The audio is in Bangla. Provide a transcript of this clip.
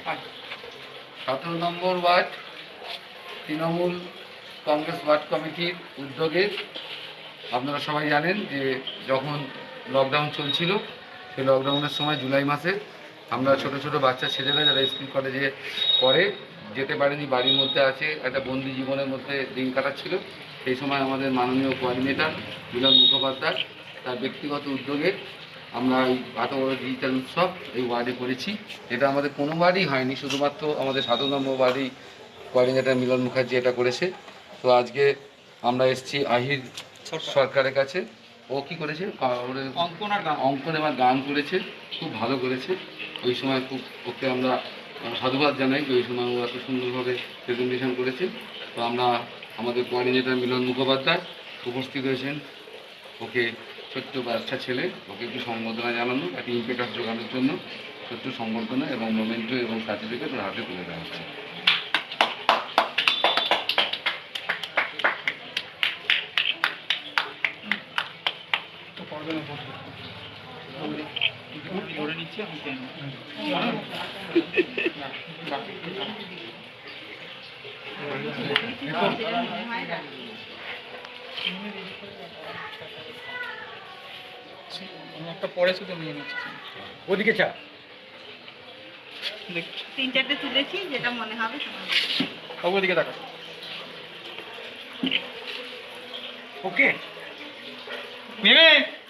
17 নম্বর ওয়ার্ড তৃণমূল কংগ্রেস ওয়ার্ড কমিটির উদ্যোগে আপনারা সবাই জানেন যে যখন লকডাউন চলছিল সেই লকডাউনের সময় জুলাই মাসে আমরা ছোট ছোট বাচ্চা ছেলেরা যারা স্কুল কলেজে পড়ে যেতে পারেনি, বাড়ির মধ্যে আছে, একটা বন্দি জীবনের মধ্যে দিন কাটাচ্ছিল, সেই সময় আমাদের মাননীয় কোঅর্ডিনেটর মিলন মুখোপাধ্যায় তার ব্যক্তিগত উদ্যোগে আমরা এই এত বড় ডিজিটাল উৎসব এই ওয়ার্ডে করেছি। এটা আমাদের কোনো ওয়ার্ডেই হয়নি, শুধুমাত্র আমাদের 17 নম্বর ওয়ার্ডেই কোঅর্ডিনেটর মিলন মুখার্জি এটা করেছে। তো আজকে আমরা এসেছি আহির সরকারের কাছে। ও কি করেছে, অঙ্কন এবং গান করেছে, খুব ভালো করেছে। ওই সময় খুব ওকে আমরা সাধুবাদ জানাই যে ওই সময় ও এত সুন্দরভাবে প্রেজেন্টেশন করেছে। তো আমরা আমাদের কোঅর্ডিনেটর মিলন মুখোপাধ্যায় উপস্থিত হয়েছেন, ওকে ছোট্ট বাচ্চা ছেলে, ওকে একটু সম্বর্ধনা জানানো, একটা ইম্পেটাস জোগানোর জন্য ছোট্ট সম্বর্ধনা এবং মোমেন্টো এবং সার্টিফিকেট ওর হাতে তুলে দেওয়া হচ্ছে। একটা পরে শুধু নিয়ে নিচ্ছি ওদিকে চা 3-4টে তুলেছি, যেটা মনে হবে তোমার ওদিকে দেখা। ওকে মেমে